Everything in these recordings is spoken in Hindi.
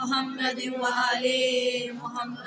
मोहम्मद वाले मोहम्मद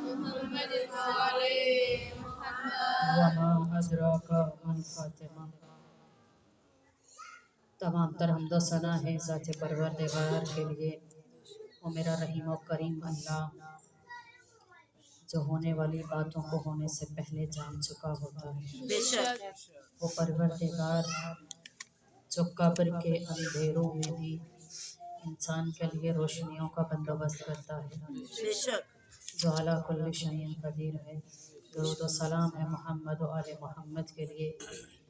मोहम्मद वाले वमा अदराक मन फातिमा। तमाम तर हमदो सना है ज़ात परवरदिगार के लिए। वो मेरा रहीम और करीम अल्लाह जो होने वाली बातों को होने से पहले जान चुका होता है। बेशक वो परवरदिगार जो कब्र के अंधेरों में भी इंसान के लिए रोशनियों का बंदोबस्त करता है, बेशक जो अला कुल्ली शैइन कदीर है। दरूद व सलाम है मोहम्मद और आले मोहम्मद के लिए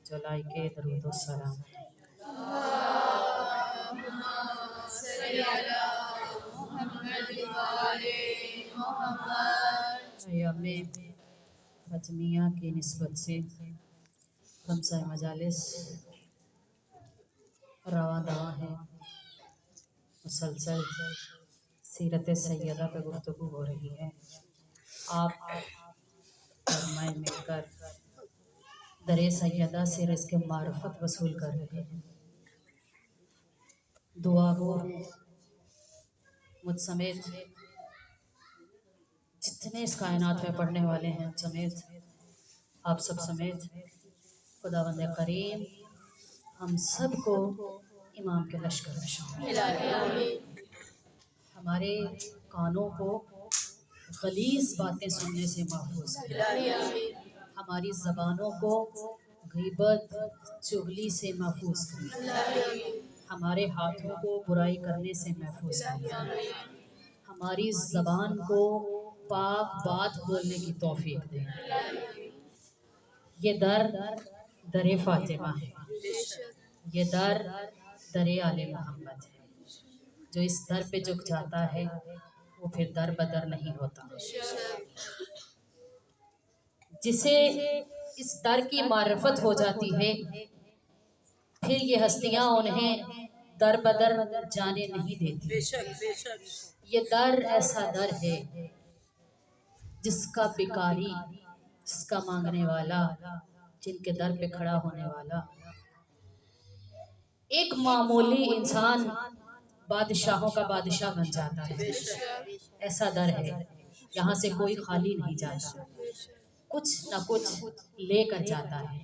जो लायके दरूद व सलाम है। अय्यामे फतमिया की निस्बत से खमसा मजालिस रवा दवा है। मुसलसल सीरत सैयदा पे गुफ्तगू हो रही है। आप और मैं मिलकर दरे सैयदा से रिज़्क़ मार्फत वसूल कर रहे हैं। दुआ हो मुझ समेत जितने इस कायनात में पढ़ने वाले हैं समेत आप सब समेत खुदावंद करीम हम सब को इमाम के लश्कर में शामिल। हमारे कानों को गलीज़ बातें सुनने से महफूज है। हमारी ज़बानों को गीबत चुगली से महफूज करें। हमारे हाथों को बुराई करने से महफूज करें। हमारी ज़बान को पाक बात बोलने की तौफीक दें। ये दर दरे फातिमा है। ये दर दरे आले मोहम्मद है। जो इस दर पे झुक जाता है वो फिर दर बदर नहीं होता। जिसे इस दर की मार्फत हो जाती है फिर ये हस्तियां उन्हें दर बदर जाने नहीं देती। ये दर ऐसा दर है जिसका भिखारी, जिसका मांगने वाला, जिनके दर पे खड़ा होने वाला एक मामूली इंसान बादशाहों का बादशाह बन जाता है। ऐसा दर है यहाँ से कोई खाली नहीं जाता, कुछ ना कुछ लेकर जाता है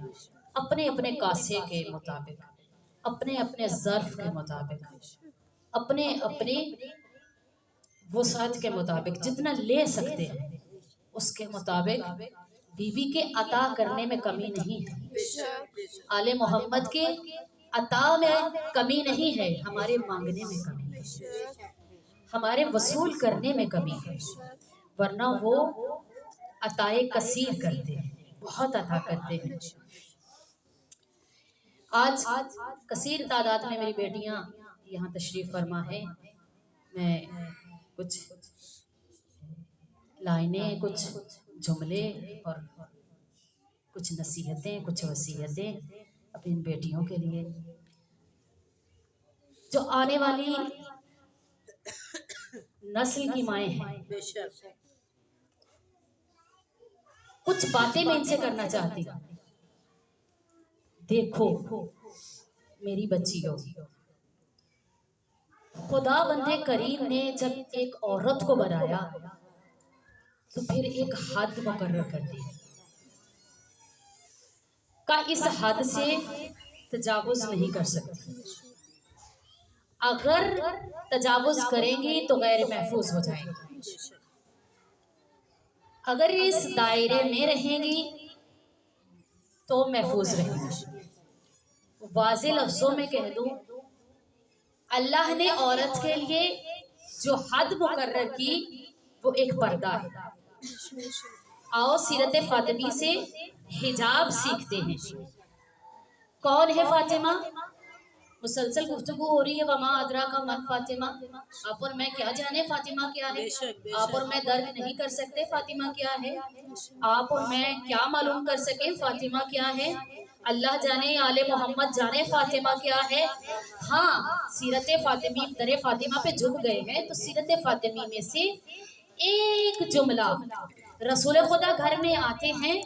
अपने अपने कासे के मुताबिक, अपने अपने ज़र्फ के मुताबिक, अपने अपने वसात के मुताबिक, जितना ले सकते हैं उसके मुताबिक। बीवी के अता करने में कमी नहीं है, आले मोहम्मद के अता में कमी नहीं है, हमारे मांगने में कमी है, हमारे वसूल करने में कमी है। वरना वो अताए कसीर करते हैं, बहुत अता करते हैं। आज कसीर तादाद में मेरी बेटियां यहाँ तशरीफ़ फरमा है। मैं कुछ लाइनें, कुछ जुमले और कुछ नसीहतें, कुछ वसीयतें अपनी इन बेटियों के लिए, जो आने वाली नस्ल की माएँ हैं। बेशक कुछ बातें मैं इनसे करना चाहती हूँ। देखो मेरी बच्चियों, खुदा बंदे करीम ने जब एक औरत को बनाया तो फिर एक हद मुकर्रर कर दी का इस हद से तजावुज नहीं कर सकती। अगर तजावुज करेंगी तो गैर महफूज हो जाएंगी। अगर इस दायरे में रहेंगी तो महफूज रहेंगी। वाज़े लफ्जों में कह दूं, अल्लाह ने औरत के लिए जो हद मुकर्रर की वो एक पर्दा है। आओ सीरत फातिमी से हिजाब सीखते हैं। कौन है फातिमा? मुसलसल गुफ्तगू हो रही है, वमा अदरा का मन फातिमा। आप और मैं क्या जाने फातिमा क्या है? आप और मैं दर्द नहीं कर सकते फातिमा क्या है। आप और मैं क्या मालूम कर सके फातिमा क्या है। अल्लाह जाने, आले मोहम्मद जाने फातिमा क्या है। हाँ, सीरत फातिमी दरे फातिमा पे झुक गए हैं तो सीरत फातिमी में से एक जुमला, रसूल खुदा घर में आते हैं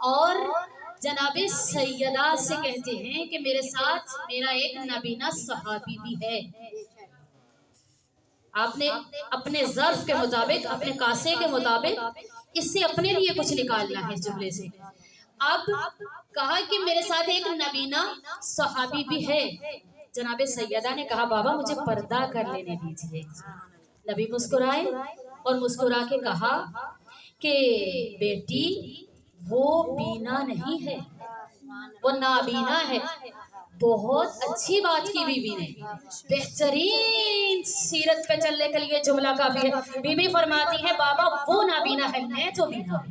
और जनाबे सैयदा से कहते हैं कि मेरे साथ मेरा एक नबीना सहाबी भी है। आपने अपने ज़र्फ के मुताबिक, अपने कासे के मुताबिक इससे अपने लिए कुछ निकालना है इस जुमले से। अब कहा कि मेरे साथ एक नबीना सहाबी भी है। जनाबे सैयदा ने कहा बाबा मुझे पर्दा कर लेने दीजिए। नबी मुस्कुराए और मुस्कुरा के कहा कि बेटी वो बीना नहीं है, वो नाबीना है। बहुत अच्छी बात की बीबी ने, बेहतरीन सीरत पे चलने के लिए जुमला काफी है। बीबी फरमाती है बाबा वो नाबीना है, मैं तो बीना,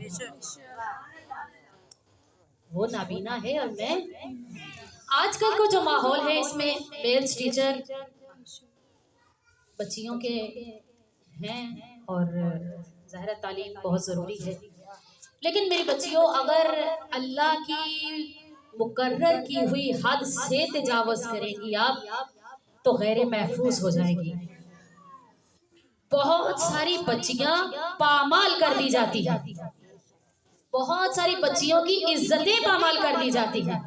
वो नाबीना है और मैं। आजकल को जो माहौल है इसमें मेल्स टीचर बच्चियों के हैं और ज़ाहिर तालीम बहुत ज़रूरी है, लेकिन मेरी बच्चियों अगर अल्लाह की मुकर्रर की हुई हद से तजावुज करेंगी आप तो गैर महफूज हो जाएगी। बहुत सारी बच्चियां पामाल कर दी जाती हैं, बहुत सारी बच्चियों की इज्जतें पामाल कर दी जाती हैं,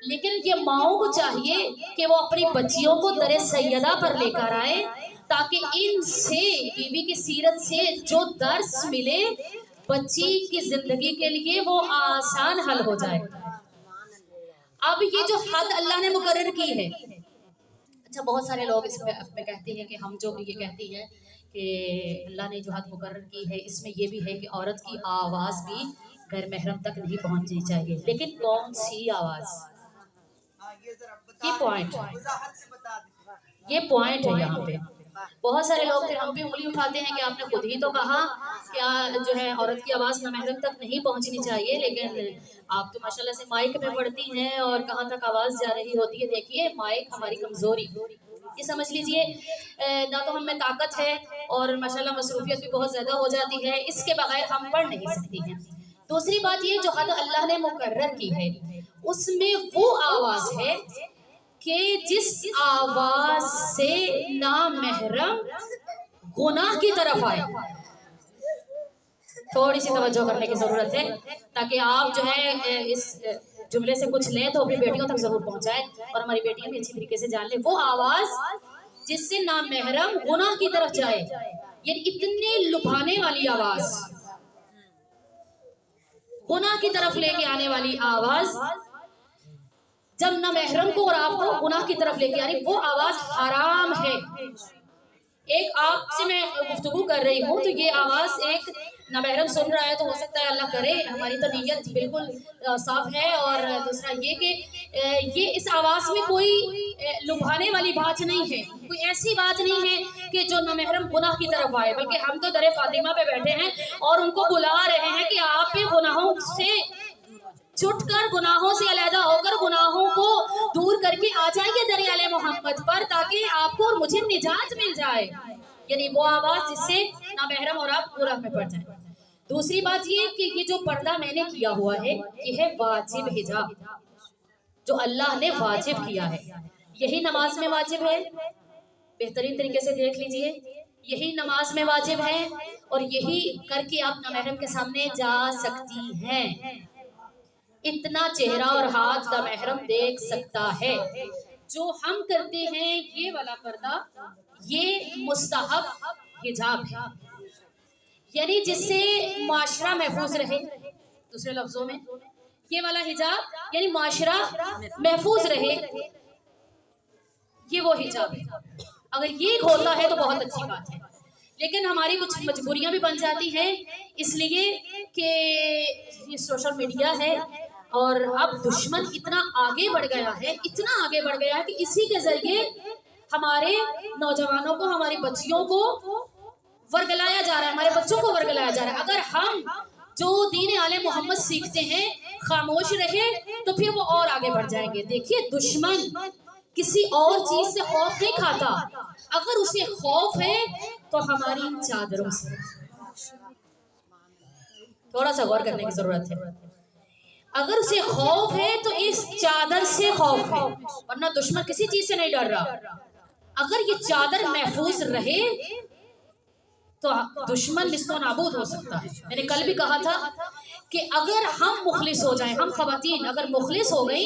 लेकिन ये माओं को चाहिए कि वो अपनी बच्चियों को दरे सैयदा पर लेकर आए ताकि इनसे, बीबी की सीरत से जो दर्स मिले बच्ची की जिंदगी के लिए वो आसान हल हो जाए। अब ये जो हद अल्लाह ने मुकर्रर की है, अच्छा बहुत सारे लोग इसमें कहते हैं कि हम जो ये कहती है कि अल्लाह ने जो हद मुकर्रर की है इसमें ये भी है कि औरत की आवाज़ भी गैर महरम तक नहीं पहुंचनी चाहिए। लेकिन कौन सी आवाज़, ये पॉइंट है, ये पॉइंट है यहाँ पे। बहुत सारे लोग फिर हम भी उंगली उठाते हैं कि आपने खुद ही तो कहा क्या जो है औरत की आवाज़ नामहरम तक नहीं पहुंचनी चाहिए, लेकिन आप तो माशाल्लाह से माइक में पढ़ती हैं और कहाँ तक आवाज़ जा रही होती है। देखिए माइक हमारी कमज़ोरी, ये समझ लीजिए, ना तो हम में ताकत है और माशाल्लाह मसरूफियत भी बहुत ज़्यादा हो जाती है, इसके बगैर हम पढ़ नहीं सकती हैं। दूसरी बात ये जो हद अल्लाह ने मुकर्रर की है उसमें वो आवाज़ है कि जिस आवाज से नामहरम गुनाह की तरफ आए। थोड़ी सी तवज्जो करने की जरूरत है ताकि आप जो है इस जुमले से कुछ लें तो अपनी बेटियों तक जरूर पहुंचाएं और हमारी बेटियां भी अच्छी तरीके से जान लें। वो आवाज जिससे नामहरम गुनाह की तरफ जाए, ये इतने लुभाने वाली आवाज, गुनाह की तरफ लेके आने वाली आवाज, जब नामहरम को और आपको गुनाह की तरफ लेके आ रही, वो आवाज हराम है। एक आपसे मैं गुफ्तगू कर रही हूँ तो ये आवाज एक नामहरम सुन रहा है तो हो सकता है अल्लाह करे हमारी तो नीयत बिल्कुल साफ है, और दूसरा ये कि ये इस आवाज में कोई लुभाने वाली बात नहीं है, कोई ऐसी बात नहीं है कि जो नामहरम गुनाह की तरफ आए, बल्कि हम तो दरे फातिमा पे बैठे हैं और उनको बुला रहे हैं कि आप भी गुनाहों से छुटकर, गुनाहों से अलहदा होकर, गुनाहों को दूर करके आ जाइए दरियाले मोहम्मद पर ताकि आपको और मुझे निजात मिल जाए। यानी वो आवाज जिससे ना महरम और आप गुनाह में पड़ जाए। दूसरी बात ये कि ये जो पर्दा मैंने किया हुआ है ये है वाजिब हिजाब, जो अल्लाह ने वाजिब किया है। यही नमाज में वाजिब है, बेहतरीन तरीके से देख लीजिए, यही नमाज में वाजिब है और यही करके आप नामहरम के सामने जा सकती हैं। इतना चेहरा और हाथ नामहरम देख सकता है। जो हम करते हैं ये वाला पर्दा, ये मुस्तहब हिजाब है, यानी जिससे माशरा महफूज रहे। दूसरे लफ्जों में ये वाला हिजाब यानी माशरा महफूज रहे, ये वो हिजाब है। अगर ये होता है तो बहुत अच्छी बात है, लेकिन हमारी कुछ मजबूरियां भी बन जाती हैं, इसलिए कि ये सोशल मीडिया है और अब दुश्मन इतना आगे बढ़ गया है, इतना आगे बढ़ गया है कि इसी के जरिए हमारे नौजवानों को, हमारी बच्चियों को वर्गलाया जा रहा है, हमारे बच्चों को वर्गलाया जा रहा है। अगर हम जो दीन आले मोहम्मद सीखते हैं खामोश रहे तो फिर वो और आगे बढ़ जाएंगे। देखिए, दुश्मन किसी और चीज से खौफ नहीं खाता, अगर उसे खौफ है तो हमारी इन चादरों से। थोड़ा सा गौर करने की जरूरत है। अगर उसे खौफ है तो इस चादर से खौफ है, वरना दुश्मन किसी चीज से नहीं डर रहा। अगर ये चादर महफूज रहे तो दुश्मन निस्तो नाबूद हो सकता है। मैंने कल भी कहा था कि अगर हम मुखलिस हो जाएं, हम खवातीन अगर मुखलिस हो गई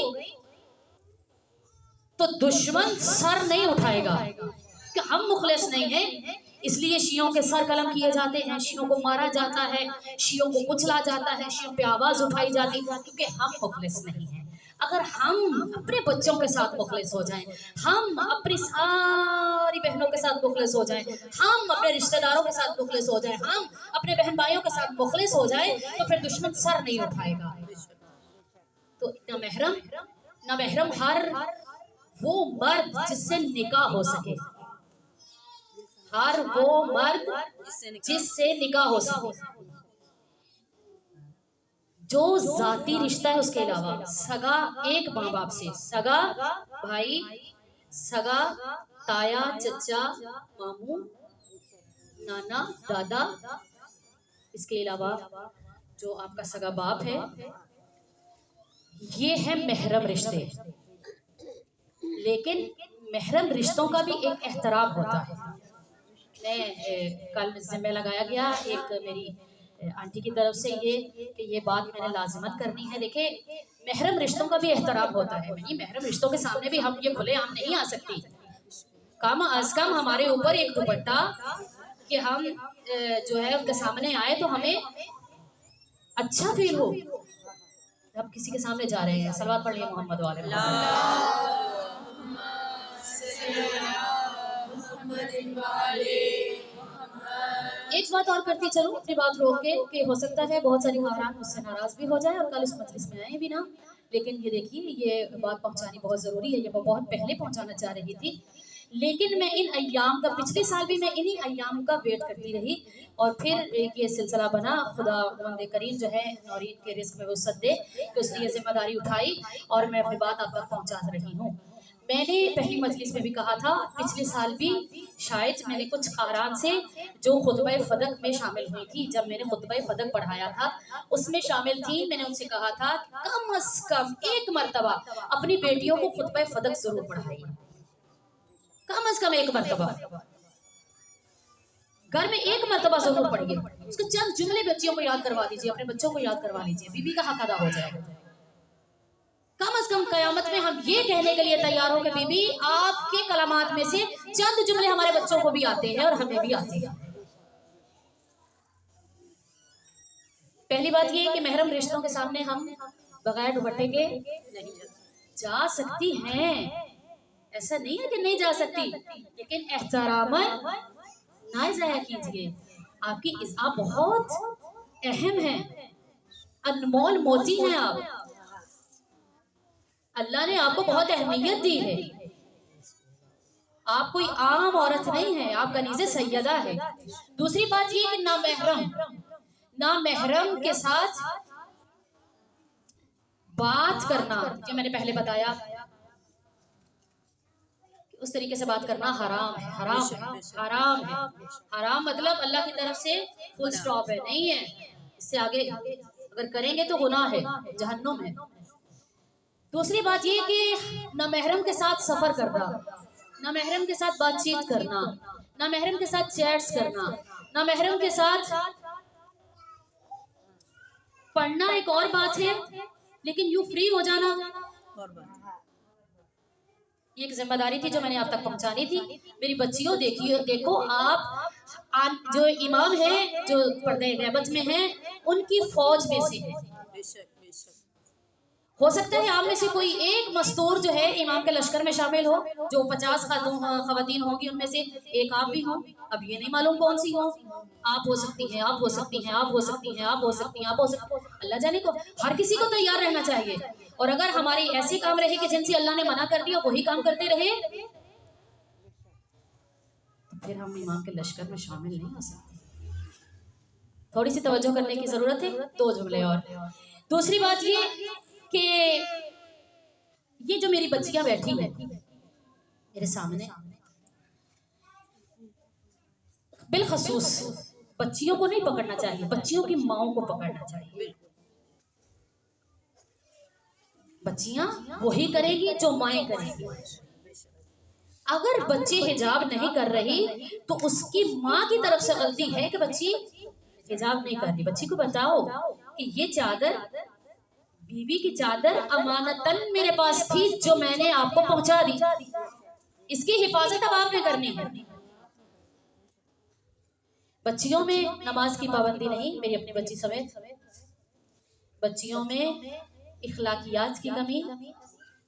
तो दुश्मन सर नहीं उठाएगा, कि हम मुखलिस नहीं हैं इसलिए शियों के सर कलम किए जाते हैं, शियों को मारा जाता है, शियों को कुचला जाता है, शियों पे आवाज उठाई जाती है, क्योंकि हम मुखलिस नहीं हैं। अगर हम अपने बच्चों के साथ मुखलिस हो जाएं, हम अपनी सारी बहनों के साथ मुखलिस हो जाएं, हम अपने रिश्तेदारों के साथ मुखलिस हो जाएं, हम अपने बहन भाइयों के साथ मुखलिस हो जाएं, तो फिर दुश्मन सर नहीं उठाएगा। तो ना महरम हर वो मर्द जिससे निकाह हो सके, हर वो मर्द जिससे निकाह हो सके, जो जाती रिश्ता है उसके अलावा, सगा एक माँ बाप से, सगा भाई, सगा ताया, चचा, मामू, नाना, दादा, इसके अलावा जो आपका सगा बाप है, ये है महरम रिश्ते। लेकिन महरम रिश्तों का भी एक एहतराम होता है। मैं कल जिम्मे लगाया गया एक मेरी आंटी की तरफ से ये बात मैंने लाजिमत करनी है। देखिए, महरम रिश्तों का भी एहतराम होता है। महरम रिश्तों के सामने भी हम ये खुले आम नहीं आ सकती। कम अज कम हमारे ऊपर एक दुपट्टा कि हम जो है उनके सामने आए तो हमें अच्छा फील हो। अब किसी के सामने जा रहे हैं, सलवात पढ़िए मोहम्मद वाले। एक बात और करती चलूं अपनी बात रोक के, कि हो सकता है बहुत सारी खारान मुझसे नाराज भी हो जाए और कल इस मजलिस में आए भी ना, लेकिन ये देखिए, ये बात पहुंचानी बहुत ज़रूरी है। ये मैं बहुत पहले पहुंचाना चाह रही थी, लेकिन मैं इन अय्याम का, पिछले साल भी मैं इन्हीं अय्याम का वेट करती रही और फिर ये सिलसिला बना। खुदा बंदे करीम जो है नौरीन के रिस्क में वसअत दे, तो इसलिए जिम्मेदारी उठाई और मैं अपनी बात आप तक पहुँचा रही हूँ। मैंने पहली मजलिस में भी कहा था, पिछले साल भी शायद मैंने कुछ खारान से जो खुतबा फदक में शामिल हुई थी, जब मैंने खुतबा फदक पढ़ाया था उसमें शामिल थी, मैंने उनसे कहा था कम अज कम एक मरतबा अपनी बेटियों को खुतबा फदक जरूर पढ़ाइए, कम अज कम एक मरतबा घर में एक मरतबा जरूर पढ़िए। उसके चंद जुमले बच्चियों को याद करवा दीजिए, अपने बच्चों को याद करवा लीजिए, बीबी का हक अदा हो जाएगा। कम अज कम कयामत में हम ये कहने के लिए तैयार हो कि बीबी आपके कलामात में से चंद जुमले हमारे बच्चों को भी आते हैं और हमें भी आते हैं। पहली बात ये है कि महरम रिश्तों के सामने हम बगैर दुपट्टे के नहीं जा सकती हैं, ऐसा नहीं है कि नहीं जा सकती, लेकिन एहतरामन ना जाया कीजिए। आप बहुत अहम हैं, अनमोल मोती हैं आप, अल्लाह ने आपको बहुत अहमियत दी है। आप कोई आम औरत नहीं है, आप कनीज़े सैयदा है। दूसरी बात ये कि ना महरम के साथ बात करना, जो मैंने पहले बताया, उस तरीके से बात करना हराम है, हराम है, हराम है। हराम मतलब अल्लाह की तरफ से फुल स्टॉप है, नहीं है। इससे आगे अगर करेंगे तो गुनाह है, जहन्नुम है। दूसरी बात ये कि नामहरम के साथ सफर करना, नामहरम के साथ बातचीत करना, नामहरम के साथ चैट्स करना, नामहरम के साथ पढ़ना एक और बात है, लेकिन यूं फ्री हो जाना और बात ये एक जिम्मेदारी थी जो मैंने आप तक पहुंचानी थी। मेरी बच्चियों देखिए, देखो आप जो इमाम है जो पर्दे गैबत में है, उनकी फौज में से है। बेशक बेशक हो सकता है आप में से कोई एक मस्तूर जो है इमाम के लश्कर में शामिल हो, जो 50 खवातीन होंगी उनमें से एक आप भी हो। अब ये नहीं मालूम कौन सी हो, आप हो सकती हैं, आप हो सकती हैं, आप हो सकती हैं, आप हो सकती हैं, आप हो सकती हैं। अल्लाह जाने को, हर किसी को तैयार रहना चाहिए। और अगर हमारी ऐसे काम रहे कि जिनसे अल्लाह ने मना कर दिया वही काम करते रहे, तो फिर हम इमाम के लश्कर में शामिल नहीं हो सकते। थोड़ी सी तवज्जो करने की जरूरत है। 2 जुमले और। दूसरी बात ये कि ये जो मेरी बच्चियां बैठी हैं मेरे सामने, बिलखसूस बच्चियों को नहीं पकड़ना चाहिए, बच्चियों की माओं को पकड़ना चाहिए। बच्चियां वही करेगी जो माएं करेगी। अगर बच्ची हिजाब नहीं कर रही तो उसकी माँ की तरफ से गलती है कि बच्ची हिजाब नहीं कर रही। बच्ची को बताओ कि ये चादर, बीवी की चादर अमानतन मेरे पास थी जो मैंने आपको पहुंचा दी, इसकी हिफाजत अब आपने करनी है। बच्चियों में नमाज की पाबंदी नहीं, मेरी अपनी बच्ची समेत। बच्चियों में इखलाकियात की कमी,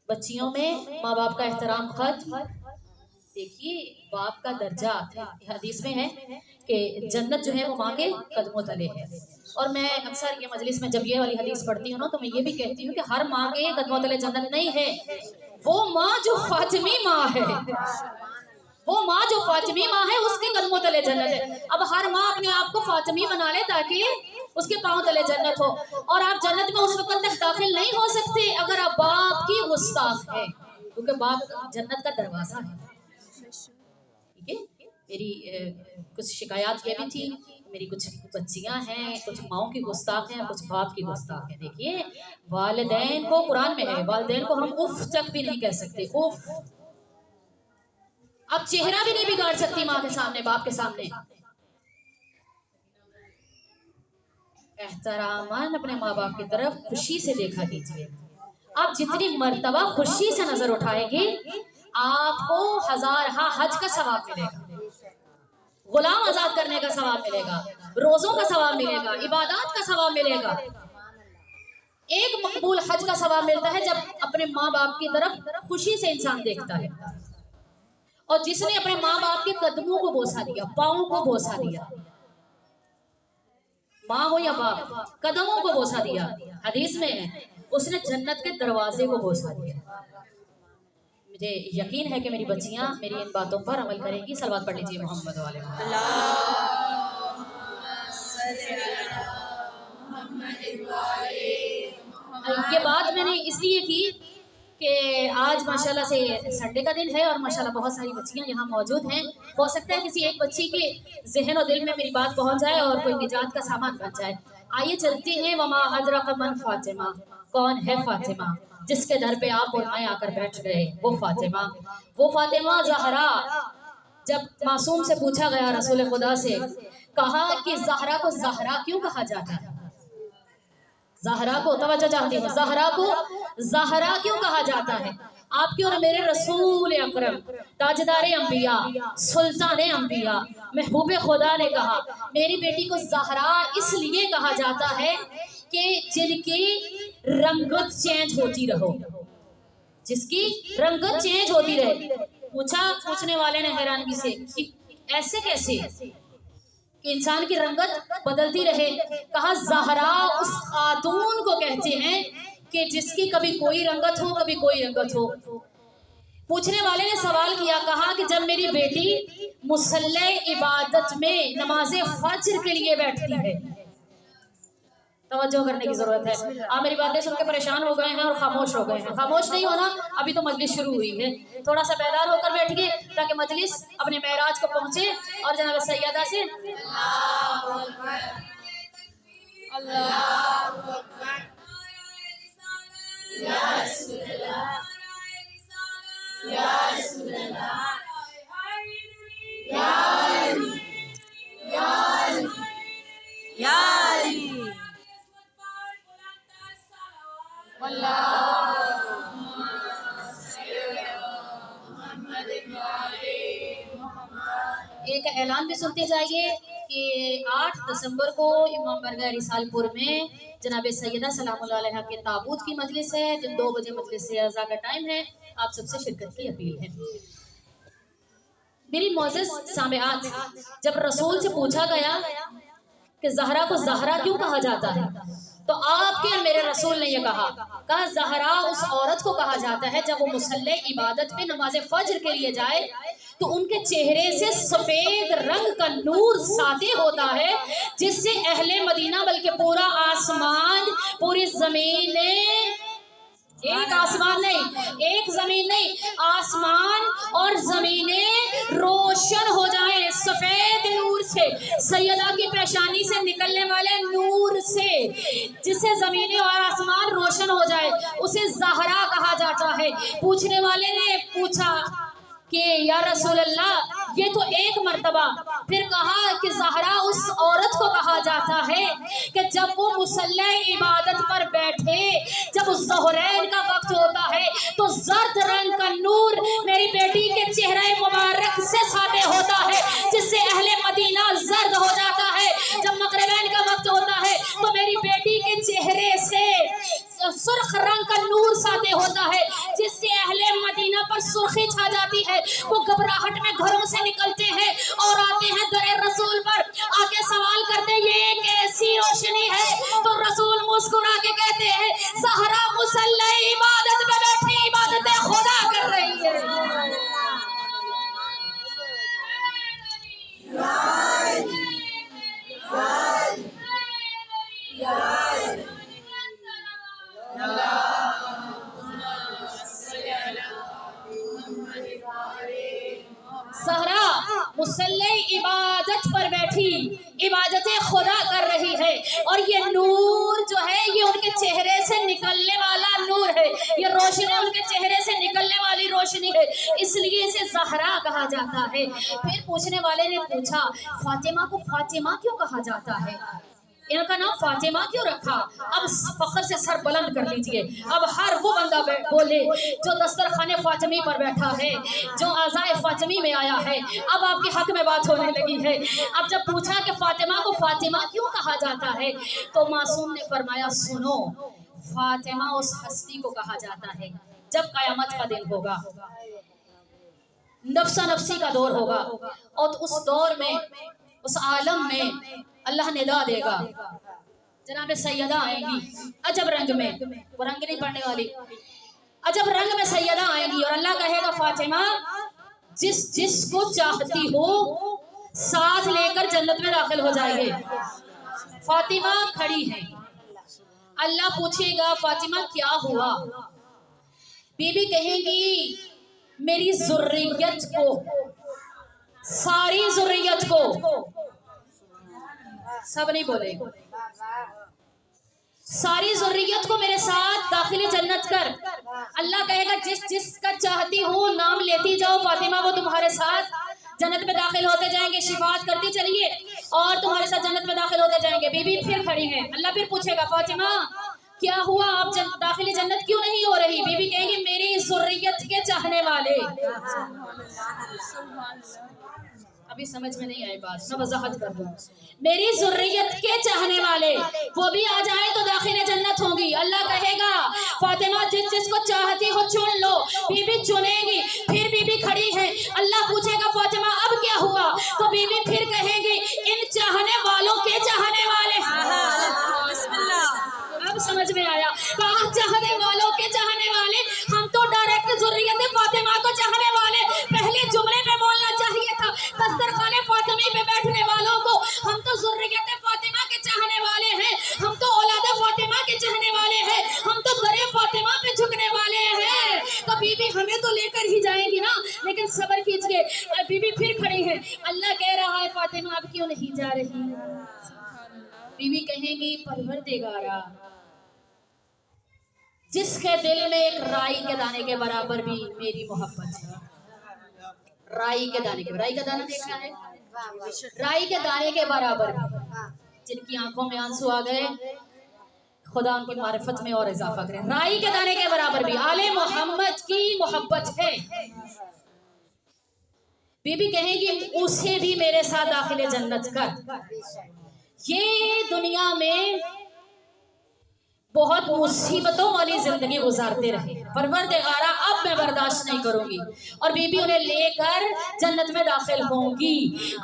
बच्चियों में माँ बाप का एहतराम खत्म। देखिए बाप का दर्जा हदीस में है कि जन्नत जो है वो माँ के कदमों तले है। और मैं अक्सर ये मजलिस में जब ये वाली हदीस पढ़ती हूँ ना, तो मैं ये भी कहती हूँ कि हर माँ के कदमों तले जन्नत नहीं है। वो माँ जो फातिमी माँ है, वो माँ जो फातिमी माँ है, उसके कदमों तले जन्नत है। अब हर माँ अपने आप को फातिमी बना ले ताकि उसके पाँव तले जन्नत हो। और आप जन्नत में उस वक्त तक दाखिल नहीं हो सकते अगर आप बाप की गुस्ताख है, क्योंकि बाप जन्नत का दरवाजा है। ठीक है, मेरी कुछ शिकायत ये भी थी, मेरी कुछ बच्चियां हैं, कुछ माओं की गुस्ताख हैं, कुछ बाप की गुस्ताख हैं। देखिए वालिदैन को कुरान में है, वालिदैन को हम उफ तक भी नहीं कह सकते, उफ। अब चेहरा भी नहीं बिगाड़ सकती माँ के सामने, बाप के सामने। एहतरामान अपने माँ बाप की तरफ खुशी से देखा कीजिए। आप जितनी मर्तबा खुशी से नजर उठाएंगे आपको 1000 हज का सवाब मिलेगा, गुलाम आजाद करने का सवाब मिलेगा, रोजों का सवाब मिलेगा, इबादत का सवाब मिलेगा। एक मकबूल हज का सवाब मिलता है जब अपने माँ बाप की तरफ खुशी से इंसान देखता है। और जिसने अपने माँ बाप के कदमों को बोसा दिया, पाँव को बोसा दिया, माँ हो या बाप, कदमों को बोसा दिया, हदीस में है उसने जन्नत के दरवाजे को बोसा दिया। मुझे यकीन है कि मेरी बच्चियां मेरी इन बातों पर अमल करेंगी। सलवात पढ़ लीजिए मोहम्मद वाले। ये बात मैंने इसलिए की कि आज माशाल्लाह से संडे का दिन है और माशाल्लाह बहुत सारी बच्चियां यहाँ मौजूद हैं। हो सकता है किसी एक बच्ची के जहन और दिल में मेरी बात पहुँच जाए और कोई निजात का सामान बन जाए। आइए चलते हैं। वमा अदरक मन फातिमा, कौन है फातिमा जिसके दर पे आप और मैं आकर बैठ गए? वो फातिमा ज़हरा। जब मासूम से पूछा गया रसूल खुदा से, कहा कि ज़हरा को ज़हरा क्यों कहा जाता है? ज़हरा को, तवज्जो चाहती हूँ, ज़हरा को ज़हरा क्यों कहा जाता है? आपके और मेरे रसूल अकरम ताजदार अंबिया, सुल्तान अंबिया, महबूब खुदा ने कहा मेरी बेटी को ज़हरा इसलिए कहा जाता है कि जिनकी रंगत चेंज होती रहो, जिसकी रंगत चेंज होती रहे। पूछने वाले ने हैरानगी से कि ऐसे कैसे कि इंसान की रंगत बदलती रहे? कहा ज़हरा उस खातून को कहते हैं कि जिसकी कभी कोई रंगत हो, कभी कोई रंगत हो। पूछने वाले ने सवाल किया, कहा कि जब मेरी बेटी मुसल्ले इबादत में नमाज़े फज्र के लिए बैठती है, तवज्जो करने की जरूरत है। आप मेरी बातें सुन के परेशान हो गए हैं और खामोश हो गए हैं। खामोश नहीं होना, अभी तो मजलिस शुरू हुई है। थोड़ा सा बेदार होकर बैठिए ताकि मजलिस अपने मेराज को पहुंचे और जनाब सैयदा से एक ऐलान भी सुनते जाइए कि 8 दिसंबर को इमाम बारगाह रिसालपुर में जनाब सैयदा सलामुल्लाह अलैहा के ताबूत की मजलिस है। जब 2 बजे मजलिस से अज़ा का टाइम है, आप सबसे शिरकत की अपील है। मेरी मोअज़्ज़िज़ सामिआत, जब रसूल से पूछा गया कि ज़हरा को ज़हरा क्यों कहा जाता है, तो आपके और मेरे रसूल ने यह कहा ज़हरा उस औरत को कहा जाता है जब वो मुसल्ले इबादत पे नमाज फज्र के लिए जाए तो उनके चेहरे से सफेद रंग का नूर साते होता है, जिससे अहले मदीना बल्कि पूरा आसमान, पूरी जमीनें, एक आसमान नहीं, एक जमीन नहीं, आसमान और जमीनें रोशन हो जाए सफेद नूर से, सैयदा की पेशानी से निकलने वाले नूर से, जिससे जमीनें और आसमान रोशन हो जाए, उसे ज़हरा कहा जाता है। पूछने वाले ने पूछा कि या रसूल अल्लाह, ये तो एक मर्तबा, फिर कहा कि ज़हरा उस औरत को कहा जाता है कि जब वो मुसल्ले इबादत पर बैठे, जब ज़ोहरैन का वक्त होता है तो जर्द रंग का नूर मेरी बेटी के चेहरे मुबारक से साते होता है, जिससे अहले मदीना जर्द हो जाता है। जब मगरिबैन का वक्त होता है तो मेरी बेटी के चेहरे से सुर्ख रंग का नूर साते होता है, जिससे अहले मदीना पर सुर्खी छा जाती है। वो घबराहट में घरों से निकलते हैं और आते हैं दरे रसूल पर, आके सवाल करते हैं ये एक ऐसी रोशनी है, तो रसूल मुस्कुरा के कहते हैं ज़हरा मुसल्ले इबादत में बैठी इबादत खुदा कर रही है। ज़हरा मुसल्ले इबादत पर बैठी इबादत खुदा कर रही है, और ये नूर जो है ये उनके चेहरे से निकलने वाला नूर है, ये रोशनी उनके चेहरे से निकलने वाली रोशनी है, इसलिए इसे ज़हरा कहा जाता है। फिर पूछने वाले ने पूछा फातिमा को फातिमा क्यों कहा जाता है, इनका नाम फातिमा क्यों रखा। अब फख्र से सर बुलंद कर लीजिए, अब हर वो बंदा बोले जो दस्तरखाने फातिमी पर बैठा है, जो आज़ाए फातिमी में आया है, अब आपके हक में बात होने लगी है। अब जब पूछा कि फातिमा को फातिमा क्यों कहा जाता है, तो मासूम ने फरमाया सुनो, फातिमा उस हस्ती को कहा जाता है जब कयामत का दिन होगा, नफ्सा नफ्सी का दौर होगा, और उस दौर में, उस आलम में अल्लाह निदा देगा, जनाब सैयदा आएंगी अजब रंग में, वो रंग नहीं पड़ने वाली, अजब रंग में सैयदा आएंगी, और अल्लाह कहेगा फातिमा जिस जिसको चाहती हो साथ लेकर जन्नत में दाखिल हो जाएंगे। फातिमा खड़ी है, अल्लाह पूछेगा फातिमा क्या हुआ, बीबी कहेंगी मेरी ज़ुर्रियत को, सारी ज़ुर्रियत को, सब नहीं बोले, सारी ज़ुर्रियत को मेरे साथ दाखिले जन्नत कर। अल्लाह कहेगा जिस जिसका चाहती हो नाम लेती जाओ फातिमा, वो तुम्हारे साथ जन्नत में दाखिल होते जाएंगे, शिफात करती चलिए और तुम्हारे साथ जन्नत में दाखिल होते जाएंगे। बीबी फिर खड़ी है, अल्लाह फिर पूछेगा फातिमा क्या हुआ, आप दाखिले जन्नत क्यों नहीं हो रही। बीबी कहेगी मेरी ज़ुर्रियत के चाहने वाले, अभी समझ में नहीं आई बात, मैं वजाहत कर दूं, मेरी ज़ुर्रियत के चाहने वाले वो भी आ जाए तो दाखिले जन्नत होंगी। अल्लाह कहेगा फातिमा जिस जिसको चाहती हो चुन लो, बीबी चुनेगी, फिर बीबी खड़ी है, अल्लाह पूछेगा फातिमा अब क्या हुआ, तो बीबी फिर कहेगी इन चाहने वालों के चाहने वाले। अब समझ में आया, कहा चाहने वालों के चाहने वाले, हम तो डायरेक्ट ज़ुर्रियत फातिमा को चाहने वाले, पहले जुमले में बोलना चाहिए था दस्तरखाने फातिमी पे बैठने वालों को, हम तो ज़ुर्रियत फातिमा के चाहने वाले हैं, हम तो औलाद बीबी फिर खड़ी है। अल्लाह कह रहा है फातिमा आप क्यों नहीं जा रही? बीबी कहेंगी परवरदिगारा, जिसके दिल में एक राई के दाने के बराबर भी मेरी मोहब्बत है, राई के दाने के, राई का दाना देखा है, राई के दाने के बराबर भी, जिनकी आंखों में आंसू आ गए, खुदा उनकी मारिफत में और इजाफा करे, राई के दाने के बराबर भी आले मोहम्मद की मोहब्बत है। बीबी कहेंगी उसे भी मेरे साथ दाखिले जन्नत कर। ये दुनिया में बहुत मुसीबतों वाली जिंदगी गुजारते रहे, परवरदिगारा अब मैं बर्दाश्त नहीं करूंगी, और बीबी उन्हें लेकर जन्नत में दाखिल होंगी।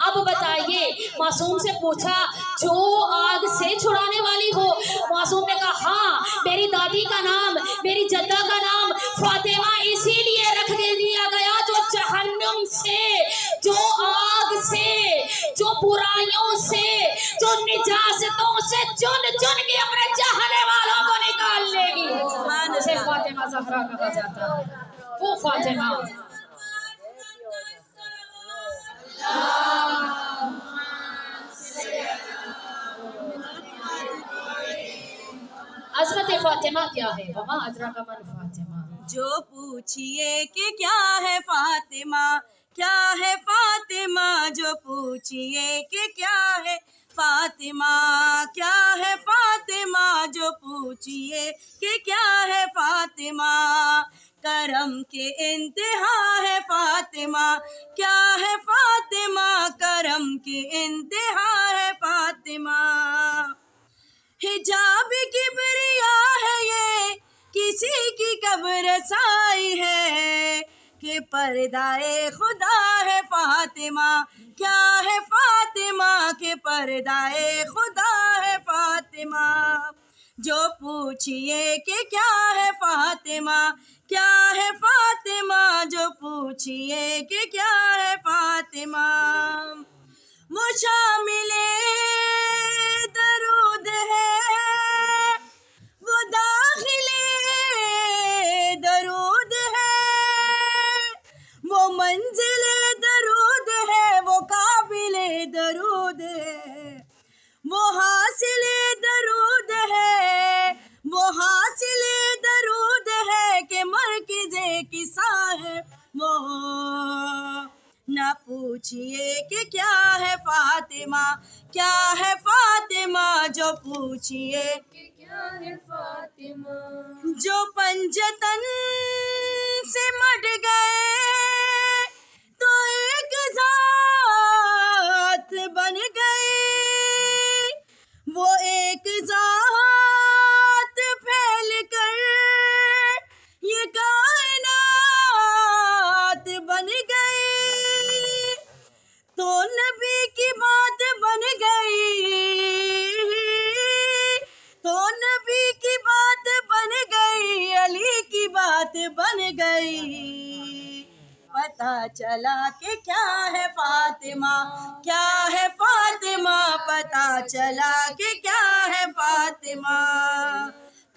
अब बताइए, मासूम से पूछा जो आग से छुड़ाने वाली हो? मासूम ने कहा हाँ, मेरी दादी का नाम, मेरी जद्दा का नाम फातिमा इसीलिए रख दे दिया गया जो जहन्नुम से, जो आग से, जो बुराइयों से, जो निजाजतों से चुन चुन के अपने चाहने वालों को निकाल लेगी, उसे फातिमा ज़हरा कहा जाता है। वो फातिमा अज़मत फातिमा क्या है? वमा अदराका मन फातिमा। जो पूछिए कि क्या है फातिमा, क्या है फातिमा, जो पूछिए कि क्या है फातिमा, क्या है फातिमा, जो पूछिए कि क्या है फातिमा, करम के इंतहा है फातिमा, क्या है फातिमा, करम के इंतहा है फातिमा, हिजाब किबरिया है ये, किसी की कब्र साई है, कि पर्दाए खुदा है फातिमा, क्या है फातिमा, के पर्दाए खुदा है फातिमा, जो पूछिए कि क्या है फातिमा, क्या है फातिमा, जो पूछिए कि क्या है फातिमा, वो शामिले दरूद है, वो दाखिले दरूद है, वो मंजिले दरूद है, वो काबिले दरूद है, वो हासिले दरूद है, वो हासिले दरूद है, कि मरकज़े किसा है वो, ना पूछिए कि क्या है फातिमा, क्या है फातिमा, जो पूछिए कि क्या है फातिमा, जो पंजतन से मट गए तो एक जात बन गए, वो एक जात फैल कर ये कायनात बन गई, तो नबी की बात बन गई, तो नबी की बात बन गई, अली की बात बन गई, पता चला कि क्या है फातिमा, क्या है फातिमा, पता चला कि क्या है फातिमा,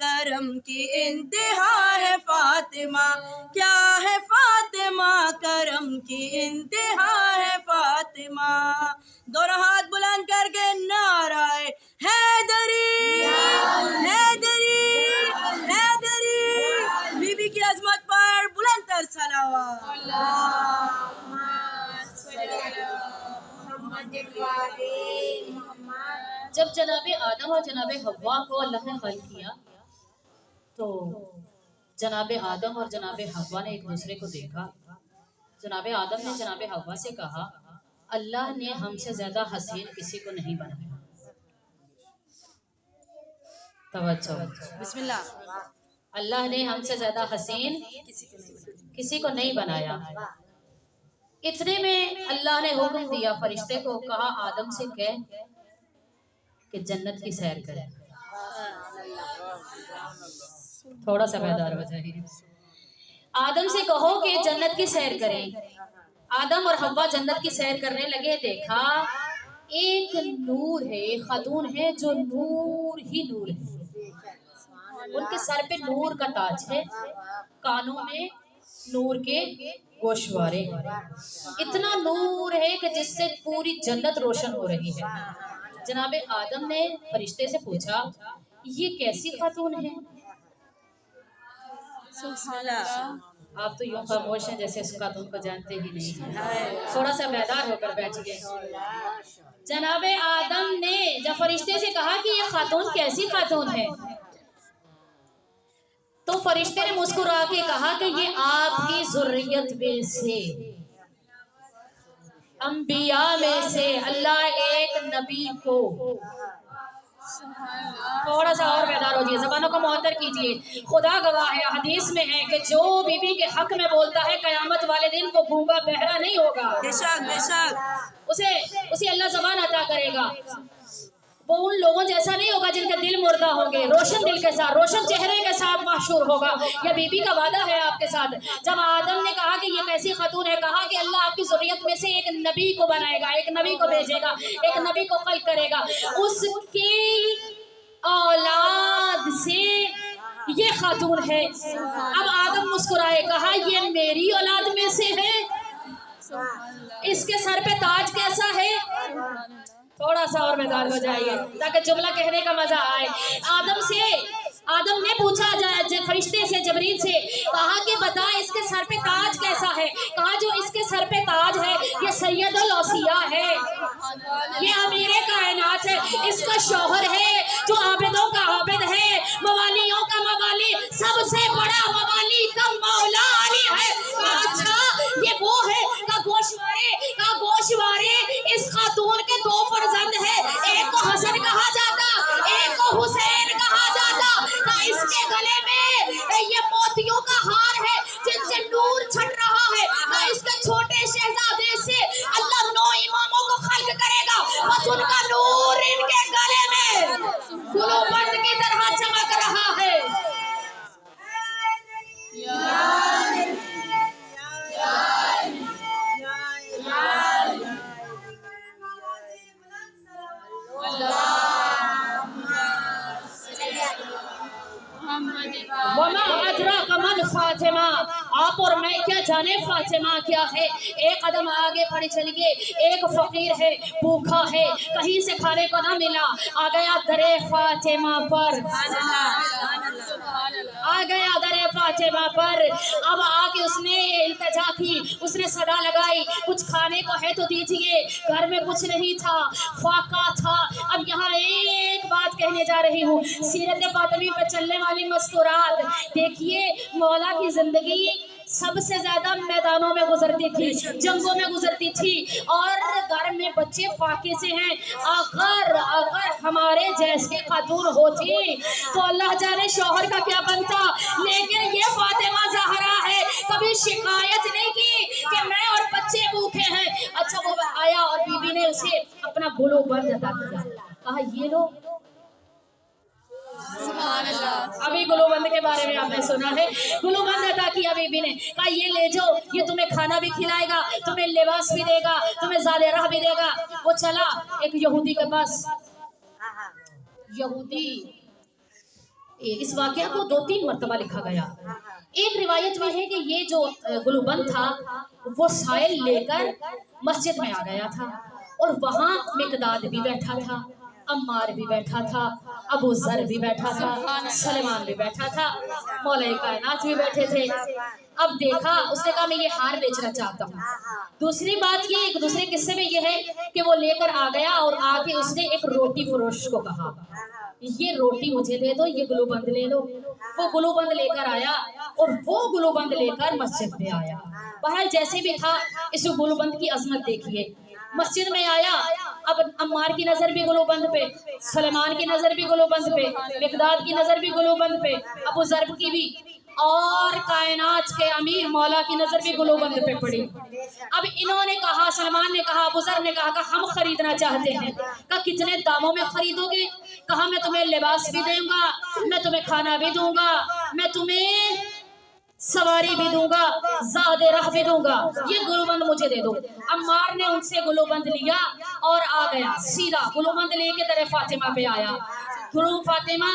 करम की इंतहा है फातिमा, क्या है फातिमा, करम की इंतहा है फातिमा, दोनों हाथ बुलंद करके नाराए हैदरी, हैदरी, हैदरी, बीबी की अजमत पर बुलंद तर सलावत। जब जनाबे आदम और जनाबे हव्वा को अल्लाह ने खल्क किया तो जनाबे आदम और जनाबे हव्वा ने एक दूसरे को देखा। जनाबे आदम ने जनाबे हव्वा से कहा अल्लाह ने हमसे ज्यादा हसीन किसी को नहीं बनाया। तवज्जो, बिस्मिल्लाह। अल्लाह ने हमसे ज्यादा हसीन किसी को नहीं बनाया। इतने में अल्लाह ने हुक्म दिया फरिश्ते को, कहा आदम से कह कि जन्नत की सैर करे। थोड़ा सा बेदार हो जाइए। आदम से कहो कि जन्नत की सैर करें। आदम और हव्वा जन्नत की सैर करने लगे। देखा एक नूर है, एक खातून है जो नूर ही नूर है। उनके सर पे नूर का ताज है, कानों में नूर के गोशवारे हैं। इतना नूर है कि जिससे पूरी जन्नत रोशन हो रही है। जनाबे आदम ने फरिश्ते से पूछा, ये कैसी खातून है? आप तो यूं खामोश हैं जैसे उस खातून को जानते ही नहीं हैं। थोड़ा सा बेदार होकर बैठिए। जनाबे आदम ने जब फरिश्ते से कहा कि ये खातून कैसी खातून है, तो फरिश्ते ने मुस्कुरा के कहा कि ये आपकी जुर्रियत में से, अंबिया में से अल्लाह एक नबी को। थोड़ा सा और बेदार हो जाइए, ज़बानों को मुअत्तर कीजिए। खुदा गवाह है, हदीस में है कि जो बीवी के हक में बोलता है कयामत वाले दिन को गूंगा बहरा नहीं होगा। बेशक बेशक उसे अल्लाह ज़बान अता करेगा। वो उन लोगों जैसा नहीं होगा जिनके दिल मुर्दा होंगे। रोशन दिल के साथ, रोशन चेहरे के साथ महशूर होगा। यह बीबी का वादा है आपके साथ। जब आदम ने कहा कि ये कैसी खातून है, कहा कि अल्लाह आपकी ज़ुर्रियत में से एक नबी को बनाएगा, एक नबी को भेजेगा, एक नबी को खल्क करेगा। उसकी औलाद से ये खातून है। अब आदम मुस्कुराए, कहा ये मेरी औलाद में से है। इसके सर पे ताज कैसा है? थोड़ा सा और मैदान हो जाइए ताकि जुमला कहने का मजा आए। आदम ने पूछा फरिश्ते से, जबरील से, कहा कि बता इसके सर पे ताज कैसा है? कहा जो इसके सर पे ताज है ये सैयदुल औसिया है, ये अमीरे कायनात है, इसका शौहर है जो आबिदों का आबिद है, मवालियों का मवाली, सबसे बड़ा मवाली का मौला अली है। अच्छा ये वो है का गोशवारे इस खातून के दो फर्जंद है, एक को हसन कहा जाता, एक को हुसैन कहा जाता। इसके गले में ये मोतियों का हार है जिनसे नूर छट रहा है। इसके छोटे शहजादे से अल्लाह 9 इमामों को खल्क करेगा, बस उनका नूर इनके गले में गुलूबंद की तरह चमक रहा है। वमा अदराक मन फातिमा, आप और मैं क्या जाने फातिमा क्या है। एक कदम आगे बढ़े चलिए। एक फकीर है, भूखा है, कहीं से खाने को ना मिला, आ गया दरे फातिमा पर, आ गया दरे फातिमा पर। अब आके उसने इल्तिजा की, उसने सदा लगाई, कुछ खाने को है तो दीजिए। घर में कुछ नहीं था, फाका था। अब यहाँ एक बात कहने जा रही हूँ, सीरत फातिमी पे चलने वाली मस्तूरात देखिए। मौला की जिंदगी सबसे ज्यादा मैदानों में गुजरती थी, जंगों में गुजरती थी, और घर में बच्चे फाके से हैं। अगर हमारे जैसे खातून होती तो अल्लाह जाने शौहर का क्या बनता। लेकिन ये फातिमा ज़हरा है, कभी शिकायत नहीं की कि मैं और बच्चे भूखे हैं। अच्छा वो आया और बीवी ने उसे अपना गुलूबंद अता किया, कहा ये लो। अभी गुलूबंद के बारे में आपने सुना है, गुलूबंद अता किया बीबी ने, कहा ये ले जाओ, ये तुम्हें खाना भी खिलाएगा, तुम्हें लिबास भी देगा, तुम्हें ज़ादे राह भी देगा। वो चला एक यहूदी के पास। यहूदी, इस वाकया को 2-3 मरतबा लिखा गया। एक रिवायत में है कि ये जो गुलूबंद था वो साइल लेकर मस्जिद में आ गया था, और वहाँ मिकदाद भी बैठा था, अम्मार भी बैठा था, अबू जर भी बैठा था, सलमान भी बैठा था, मौला कायनात भी बैठे थे। अब देखा, उसने कहा मैं ये हार बेचना चाहता हूँ। दूसरी बात ये, एक दूसरे किस्से में ये है कि वो लेकर आ गया और आके उसने एक रोटी फरोश को कहा ये रोटी मुझे दे दो, ये गुलूबंद ले लो। वो गुलूबंद लेकर आया और वो गुलूबंद लेकर मस्जिद में आया। बहरहाल जैसे भी था, इस गुलूबंद की अजमत देखिए। मस्जिद में आया, अब अम्मार की नजर भी गुलूबंद पे, सलेमान की नजर भी गुलूबंद पे, मिकदाद की नजर भी गुलूबंद पे, अबू जर की भी, और कायनात के अमीर मौला की नजर भी गुलूबंद पे पड़ी। अब इन्होंने कहा, सलमान ने कहा, अबू जर ने कहा हम खरीदना चाहते हैं। कहा कितने दामों में खरीदोगे? कहा मैं तुम्हें लिबास भी दूंगा, मैं तुम्हें खाना भी दूंगा, मैं तुम्हें सवारी भी दूंगा, ज़ादे राह भी दूंगा, ये गुलूबंद मुझे दे दो। अम्मार ने उनसे गुलूबंद लिया और आ गया, सीधा गुलूबंद लेके दरे फातिमा पे आया। गुलू फातिमा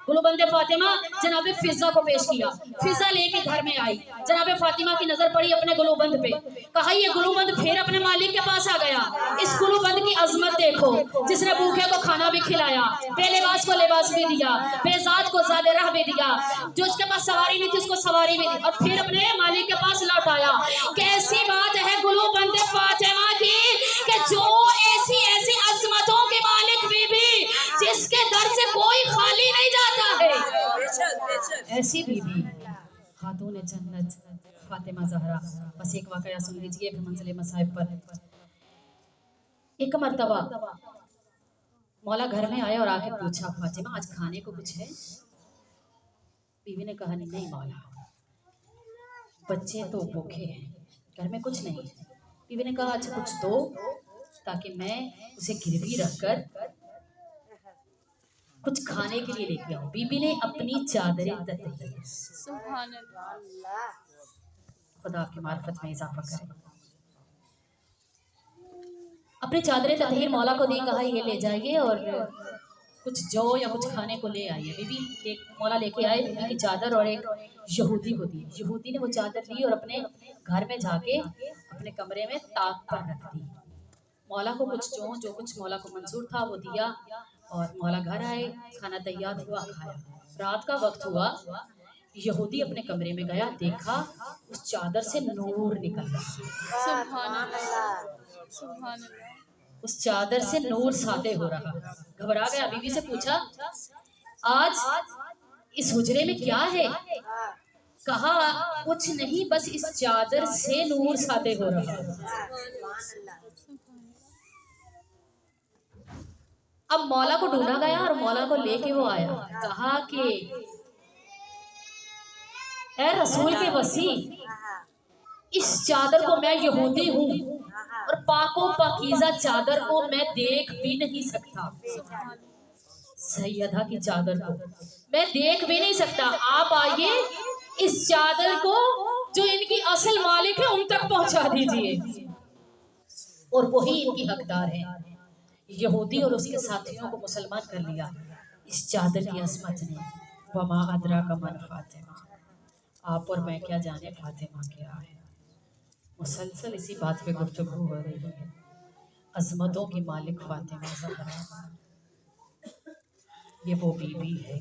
गुलूबंद फातिमा जनाब फिजा को पेश किया। फिजा लेके घर में आई, जनाब फातिमा की नजर पड़ी अपने गुलूबंद पे, कहा ये गुलूबंद फिर अपने मालिक के पास आ गया। इस गुलूबंद की अजमत देखो, जिसने भूखे को खाना भी खिलाया, बेलिबास को लिबास भी दिया, बेजात को ज़ादे राह भी दिया, जो उसके पास सवारी नहीं थी उसको सवारी भी दी, और फिर अपने मालिक के पास लौटाया। कैसी बात है गुलूबंद फातिमा की कि जो ऐसी ऐसी अजमतों के मालिक बीबी जिसके दर से कोई खाली नहीं जाता है, ऐसी बीबी खातून जन्नत फातिमा ज़हरा। बस एक वाकया सुन लीजिए फिर मंजिल मसाइब पर। एक मर्तबा मौला घर में आया और आके पूछा, फातिमा आज खाने को कुछ है? बीवी ने कहा नहीं मौला, बच्चे तो भूखे हैं, घर में कुछ नहीं है। बीवी ने कहा अच्छा कुछ दो ताकि मैं उसे गिरवी रखकर कुछ खाने के लिए लेके आऊं। बीबी ने अपनी चादरें ततही, खुदा की मार्फत में इजाफा करे, अपनी चादरें ततहीर मौला को दी, कहा ये ले जाइए और कुछ जौ या कुछ खाने को ले आइए। बीबी मौला लेके आए बीबी की चादर और एक यहूदी को दी। यहूदी ने वो चादर ली और अपने घर में जाके अपने कमरे में ताक पर रख दी। मौला को कुछ जो कुछ मौला को मंजूर था वो दिया और मौला घर आए, खाना तैयार हुआ, खाया। रात का वक्त हुआ, यहूदी अपने कमरे में गया, देखा उस चादर से नूर निकल रहा, उस चादर से नूर साते हो रहा। घबरा गया, बीवी से पूछा आज इस हुजरे में क्या है? कहा कुछ नहीं, बस इस चादर से नूर साते हो रहा। अब मौला को ढूंढा गया और मौला को लेके वो आया, कहा कि ए रसूल के वसी, इस चादर को मैं यहूदी हूँ और पाको पाकीज़ा चादर को मैं देख भी नहीं सकता, सैयदा की चादर को मैं देख भी नहीं सकता। आप आइए इस चादर को जो इनकी असल मालिक है उन तक पहुंचा दीजिए और वही इनकी हकदार है। यहूदी और उसके साथियों को मुसलमान कर लिया इस चादर की असमत ने। वमा अदरा का मन फातिमा, आप और मैं क्या जाने फातिमा क्या है। मुसलसल इसी बात पे गुफ्तगू हो रही है। अजमतों की मालिक फातिमा ज़हरा, ये वो बीबी है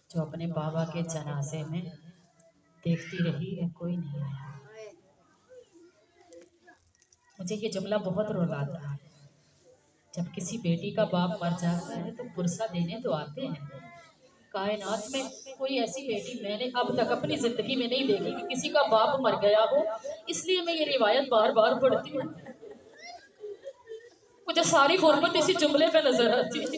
जो अपने बाबा के जनाजे में देखती रही है कोई नहीं आया। मुझे ये जुमला बहुत रुलाता है। जब किसी बेटी का बाप मर जाता है तो पुरसा देने तो आते हैं। कायनात में कोई ऐसी बेटी मैंने अब तक अपनी जिंदगी में नहीं देखी कि किसी का बाप मर गया हो, इसलिए मैं ये रिवायत बार बार पढ़ती हूँ। मुझे सारी गुर्बत इसी जुमले पे नजर आती है,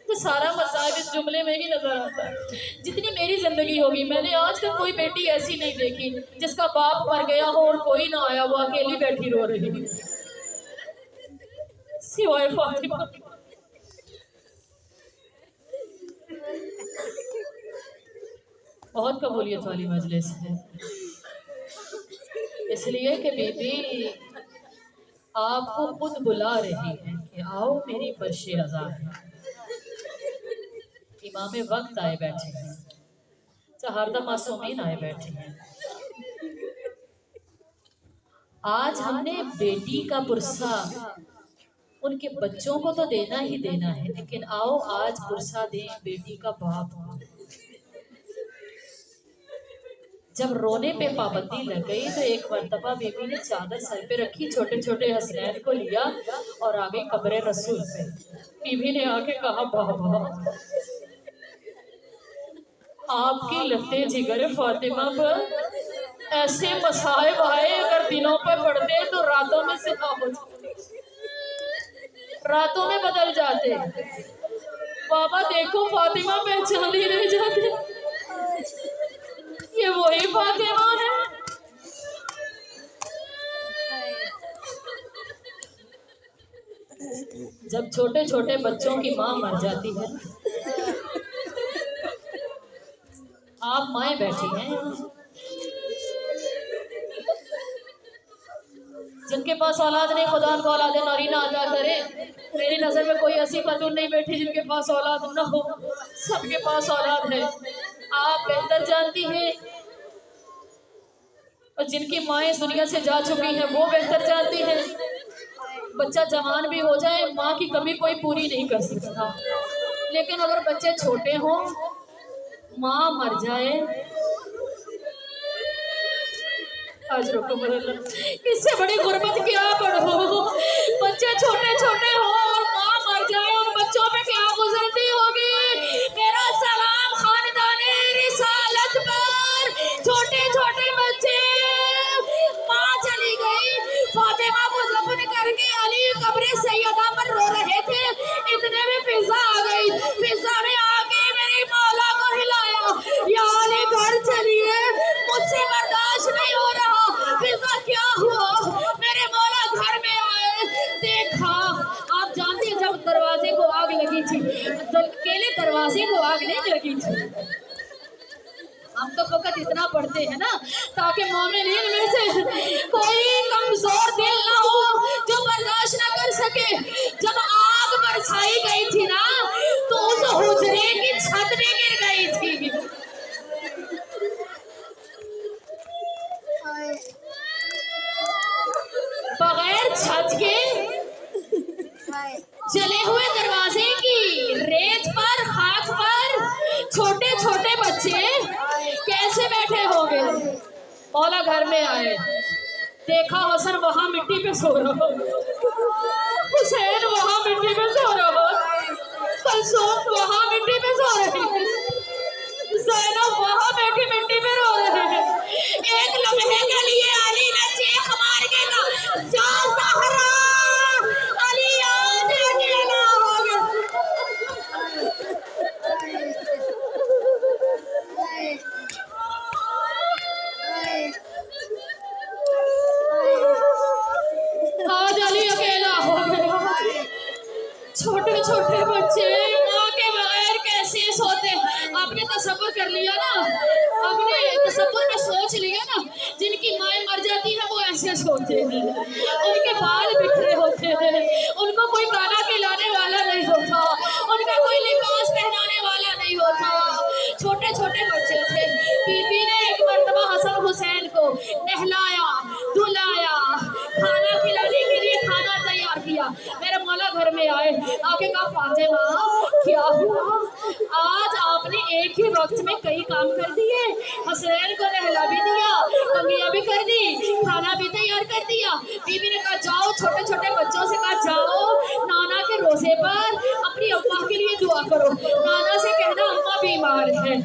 तो सारा मसाइब इस जुमले में ही नजर आता है। जितनी मेरी जिंदगी होगी मैंने आज तक कोई बेटी ऐसी नहीं देखी जिसका बाप मर गया हो और कोई ना आया, वो अकेली बैठी रो रही है सिवाय फातिमा। बहुत कबूलियत वाली मजलिस है, इसलिए कि बेबी आपको खुद बुला रही है कि आओ मेरी फर्शे रज़ा है। इमाम वक्त आए बैठे हैं, सहारदा मासूमीन आए बैठे हैं। आज हमने बेटी का पुरसा उनके बच्चों को तो देना ही देना है, लेकिन आओ आज पुरसा दें बेटी का बाप। जब रोने पे पाबंदी लग गई तो एक मर्तबा बेबी ने चादर सर पे रखी, छोटे छोटे हसनैन को लिया और आ गई कब्रे रसूल पे। बीबी ने आके कहा बाबा आपकी लत्ते जिगर फातिमा पर ऐसे मसाइब आए, अगर दिनों पर पड़ते तो रातों में सिहा हो जाते, रातों में बदल जाते। बाबा देखो फातिमा पहचान ही नहीं जाते, ये वही फातिमा है। जब छोटे छोटे बच्चों की माँ मर जाती है, आप माएँ बैठी हैं जिन जिनके पास औलाद नहीं, खुदा उनको औलाद नौरीना अता करे। मेरी नज़र में कोई ऐसी खातून नहीं बैठी जिनके पास औलाद न हो, सबके पास औलाद है। आप बेहतर जानती हैं, और जिनकी माएँ इस दुनिया से जा चुकी हैं वो बेहतर जानती हैं। बच्चा जवान भी हो जाए, माँ की कमी कोई पूरी नहीं कर सकता, लेकिन अगर बच्चे छोटे हों, माँ मर जाए, आज रोको मरना, इससे बड़ी गुर्बत क्या पढ़ो। बच्चे छोटे छोटे हो और माँ मर जाए, और बच्चों पे क्या गुजरती होगी। मेरा सलाम खानदाने रिसालत पर। छोटे छोटे बच्चे, माँ चली गई, फातिमा को दफन करके अली कब्र सैयदा पर रो रहे थे, इतने में फिजा आ गई। फिजा में आके मेरे मौला को हिलाया, या अली घर चलिए, मुझसे बर्दाश्त नहीं हो रहा। फिजा क्या हुआ, मेरे मौला घर में आए, देखा। आप जानते हैं जब दरवाजे को आग लगी थी, अकेले दरवाजे को आग नहीं लगी थी। हम तो फकत इतना पढ़ते हैं ना ताकि मोमिनीन में से कोई कमजोर दिल ना हो जो बर्दाश्त ना कर सके। जब आग बरसाई गई थी ना तो उस हुजरे की छत भी गिर गई थी। बगैर छत के जले हुए दरवाजे की रेत पर, खाक पर छोटे छोटे बच्चे कैसे बैठे होंगे। मौला घर में आए, देखा हसन वहां मिट्टी पे सो रहा, हुसैन वहां मिट्टी पे सो रहा, कलसूम वहां मिट्टी पे सो रही, ज़ैनब वहां बैठी मिट्टी पे रो रहे हैं। एक लम्हे के लिए अली ने चीख मार के कहा, या ज़हरा, अली आज अकेला हो गया। आज अली अकेला हो गया। छोटे छोटे बच्चे माँ के बगैर कैसे सोते। आपने तसव्वुर कर लिया ना, आपने तसव्वुर में सोच लिया ना, जिनकी माएँ मर जाती हैं वो ऐसे सोते हैं, उनके बाल बिखरे होते हैं, उनको कोई खाना खिलाने वाला नहीं होता, उनका कोई लिबास पहनाने वाला नहीं होता। छोटे छोटे बच्चे थे। बीबी ने एक मर्तबा हसन हुसैन को नहलाया, धुलाया, खाना खिलाने के लिए खाना तैयार किया। मेरे मौला घर में आए, आके कहा, फातिमा क्या हुआ, आज आपने एक ही वक्त में कई काम कर दिए। हसनैन को नहला भी दिया, कंगिया भी कर दी, खाना भी तैयार कर दिया। बीबी ने कहा, जाओ छोटे छोटे बच्चों से कहा, जाओ नाना के रोजे पर अपनी अम्मा के लिए दुआ करो, नाना से कहना अम्मा बीमार है।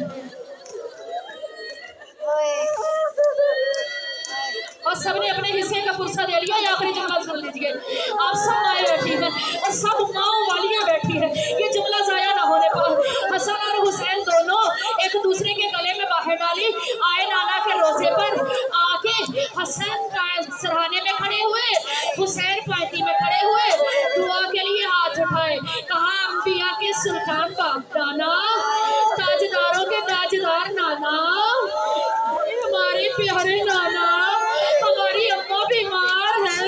और सबने अपने हिस्से का पुरसा दे लिया। ये आखिरी जुमला सुन लीजिए, आप सब माएँ बैठी हैं और सब माओ वालियाँ बैठी हैं, ये जुमला जाया ना होने पर। हसन और हुसैन दोनों एक दूसरे के गले में बाहें डाली, आए नाना के रोजे पर, आके हसन सराहने में खड़े हुए, हुसैन पायती में खड़े हुए, दुआ के लिए हाथ उठाए, कहा, अंबिया के सुल्तान बाप नाना, ताजदारों के ताजदार नाना, हमारे प्यारे नाना, हमारी अम्मा बीमार है।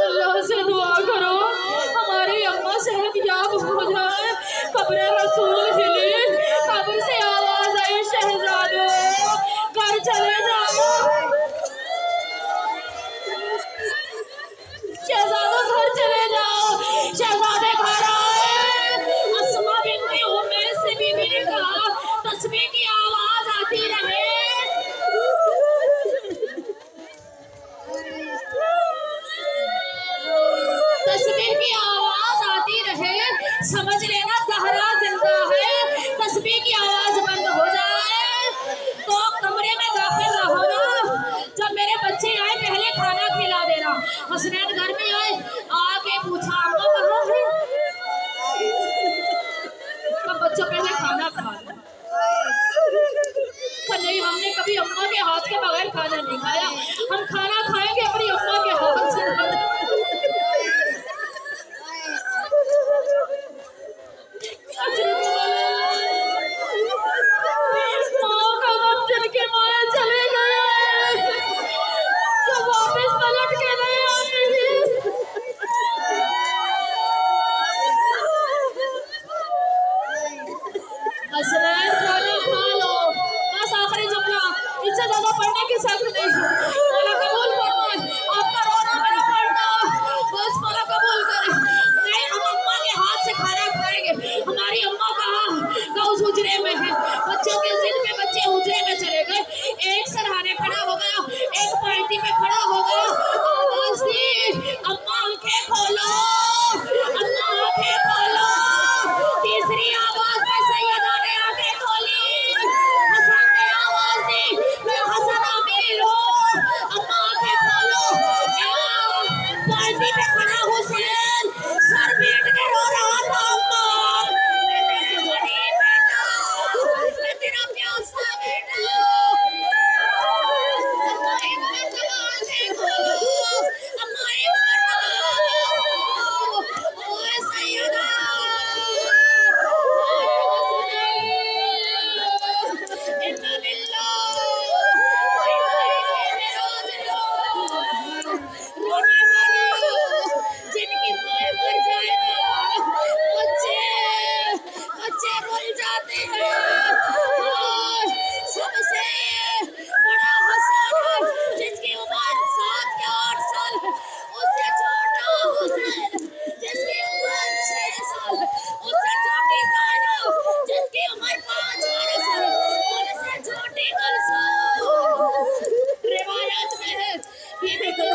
अल्लाह से दुआ करो हमारी अम्मा सेहतयाब हो जाए। कब्र रसूल हिले, कब्र से आवाज आई, शहजादो घर चले जाओ, शहजादो घर चले जाओ। शहजादे घर आए, अस्मा बिन्ती उमैस से बीबी ने कहा, तस्बीह की आवाज आती रहे, तस्बीह की आवाज आती रहे, समझ लेना ज़हरा जिंदा है। तस्बीह की आवाज बंद हो जाए तो कमरे में दाखिल ना होना। जब मेरे बच्चे आए पहले खाना खिला देना। हसनैन घर में आए, आके पूछा, अम्मा कहाँ है? अब बच्चों पहले खाना खा लो। ये देखो